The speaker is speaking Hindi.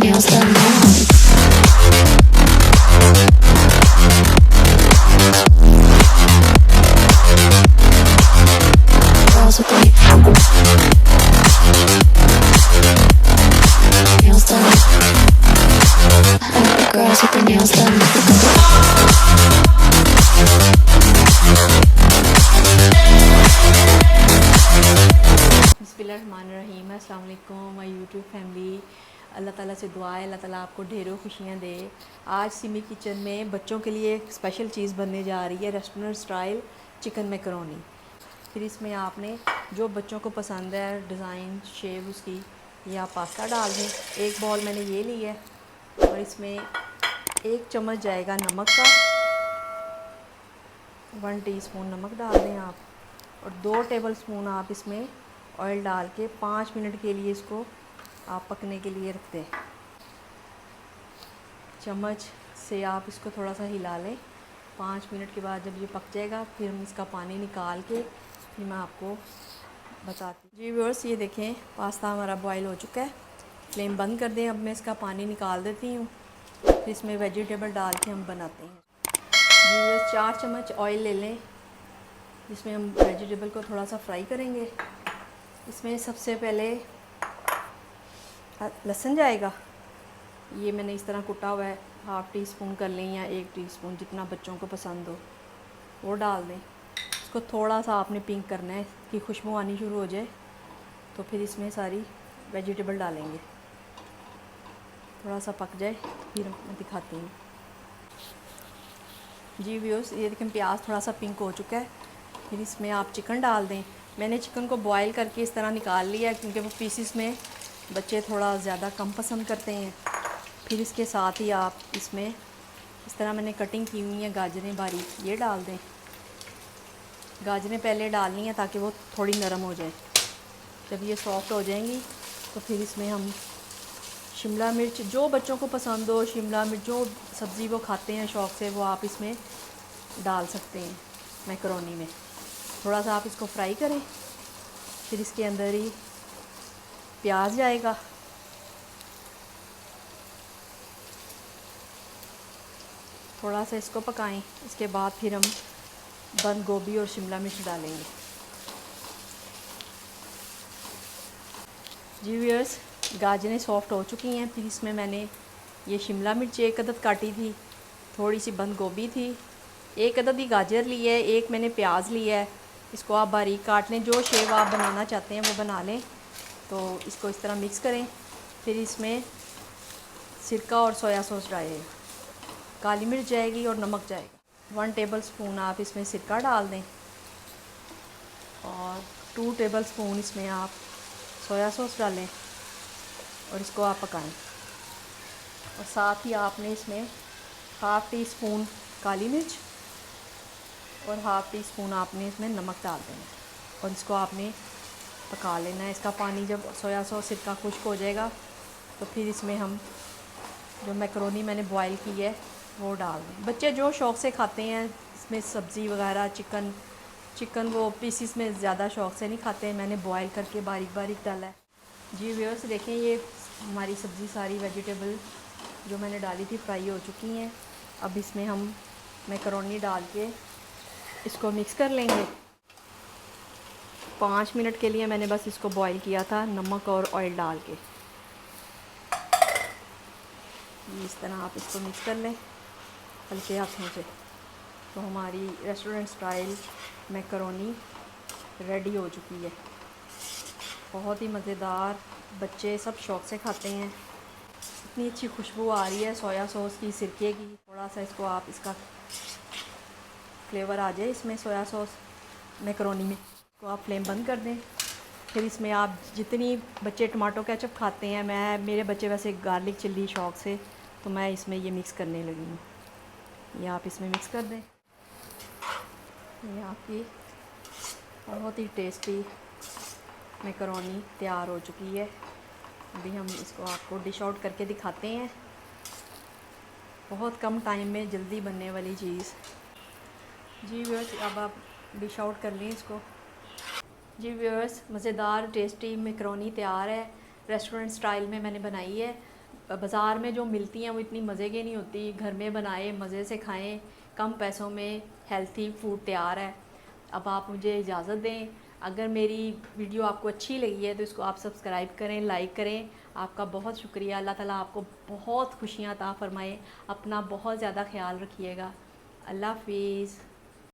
nails done now. Girls with the nails done. I like the girls with the nails done. बिस्मिल्लाहिर्रहमानिर्रहीम। अस्सलाम वालेकुम माय यूट्यूब फैमिली। अल्लाह ताला से दुआ है अल्लाह ताला आपको ढेरों खुशियाँ दे। आज सिमी किचन में बच्चों के लिए एक स्पेशल चीज़ बनने जा रही है, रेस्टोरेंट स्टाइल चिकन मैकरोनी। फिर इसमें आपने जो बच्चों को पसंद है डिज़ाइन शेप उसकी, ये आप पास्ता डाल दें। एक बॉल मैंने ये ली है और इसमें 1 चम्मच जाएगा नमक का, 1 टीस्पून नमक डाल दें आप, और 2 टेबलस्पून आप इसमें ऑयल डाल के 5 मिनट के लिए इसको आप पकने के लिए रख दें। चम्मच से आप इसको थोड़ा सा हिला लें। 5 मिनट के बाद जब ये पक जाएगा फिर हम इसका पानी निकाल के फिर मैं आपको बताती हूँ। जी व्यूअर्स, ये देखें पास्ता हमारा बॉईल हो चुका है। फ्लेम बंद कर दें। अब मैं इसका पानी निकाल देती हूँ, फिर इसमें वेजिटेबल डाल के हम बनाते हैं। जी व्यूअर्स, 4 चम्मच ऑयल ले लें जिसमें हम वेजिटेबल को थोड़ा सा फ्राई करेंगे। इसमें सबसे पहले लहसुन जाएगा। ये मैंने इस तरह कुटा हुआ है, 1/2 टीस्पून कर लें या 1 टीस्पून, जितना बच्चों को पसंद हो वो डाल दें। इसको थोड़ा सा आपने पिंक करना है कि खुशबू आनी शुरू हो जाए, तो फिर इसमें सारी वेजिटेबल डालेंगे। थोड़ा सा पक जाए फिर मैं दिखाती हूँ। जी व्यूअर्स, ये देखें प्याज थोड़ा सा पिंक हो चुका है। फिर इसमें आप चिकन डाल दें। मैंने चिकन को बॉईल करके इस तरह निकाल लिया क्योंकि वो पीसीस में बच्चे थोड़ा ज़्यादा कम पसंद करते हैं। फिर इसके साथ ही आप इसमें इस तरह मैंने कटिंग की हुई है गाजरें बारीक, ये डाल दें। गाजरें पहले डालनी है ताकि वो थोड़ी नरम हो जाए। जब ये सॉफ्ट हो जाएंगी तो फिर इसमें हम शिमला मिर्च, जो बच्चों को पसंद हो, शिमला मिर्च जो सब्ज़ी वो खाते हैं शौक़ से, वो आप इसमें डाल सकते हैं मैकरोनी में। थोड़ा सा आप इसको फ्राई करें। फिर इसके अंदर ही प्याज जाएगा, थोड़ा सा इसको पकाएं। इसके बाद फिर हम बंद गोभी और शिमला मिर्च डालेंगे। जी व्यूअर्स, गाजरें सॉफ्ट हो चुकी हैं। फिर इसमें मैंने ये शिमला मिर्च 1 अदद काटी थी, थोड़ी सी बंद गोभी थी, 1 अदद ही गाजर ली है, 1 मैंने प्याज लिया है। इसको आप बारीक काट लें, जो शेप आप बनाना चाहते हैं वो बना लें। तो इसको इस तरह मिक्स करें। फिर इसमें सिरका और सोया सॉस डालें, काली मिर्च जाएगी और नमक जाएगा। 1 टेबलस्पून आप इसमें सिरका डाल दें और 2 टेबलस्पून इसमें आप सोया सॉस डालें और इसको आप पकाएं। और साथ ही आपने इसमें 1/2 टीस्पून काली मिर्च और 1/2 टीस्पून आपने इसमें नमक डाल देना और इसको आपने पका लेना है। इसका पानी जब सोया सॉस सिरका खुश्क हो जाएगा तो फिर इसमें हम जो मैकरोनी मैंने बॉईल की है वो डाल दें। बच्चे जो शौक़ से खाते हैं इसमें सब्ज़ी वगैरह, चिकन वो पीसीस में ज़्यादा शौक़ से नहीं खाते हैं। मैंने बॉईल करके बारीक बारीक डाला है। जी व्यूअर्स, देखें ये हमारी सब्ज़ी सारी वेजिटेबल जो मैंने डाली थी फ्राई हो चुकी हैं। अब इसमें हम मैकरोनी डाल के इसको मिक्स कर लेंगे। 5 मिनट के लिए मैंने बस इसको बॉईल किया था नमक और ऑयल डाल के। इस तरह आप इसको मिक्स कर लें हल्के हाथों से। तो हमारी रेस्टोरेंट स्टाइल मैकरोनी रेडी हो चुकी है। बहुत ही मज़ेदार, बच्चे सब शौक़ से खाते हैं। इतनी अच्छी खुशबू आ रही है सोया सॉस की, सिरके की। थोड़ा सा इसको आप इसका फ्लेवर आ जाए इसमें सोया सॉस मैकरोनी में, तो आप फ्लेम बंद कर दें। फिर इसमें आप जितनी बच्चे टमाटो केचप खाते हैं, मेरे बच्चे वैसे गार्लिक चिल्ली शौक़ से, तो मैं इसमें ये मिक्स करने लगी हूँ। ये आप इसमें मिक्स कर दें। ये आपकी बहुत ही टेस्टी मैकरोनी तैयार हो चुकी है। अभी हम इसको आपको डिश आउट करके दिखाते हैं। बहुत कम टाइम में जल्दी बनने वाली चीज़। जी व्यूअर्स, अब आप डिश आउट कर लें इसको। जी व्यूअर्स, मज़ेदार टेस्टी मैकरोनी तैयार है। रेस्टोरेंट स्टाइल में मैंने बनाई है। बाज़ार में जो मिलती हैं वो इतनी मज़े की नहीं होती। घर में बनाए, मज़े से खाएं, कम पैसों में हेल्थी फूड तैयार है। अब आप मुझे इजाज़त दें। अगर मेरी वीडियो आपको अच्छी लगी है तो इसको आप सब्सक्राइब करें, लाइक करें। आपका बहुत शुक्रिया। अल्लाह ताला आपको बहुत खुशियाँ अता फ़रमाए। अपना बहुत ज़्यादा ख्याल रखिएगा। अल्लाह हाफिज़।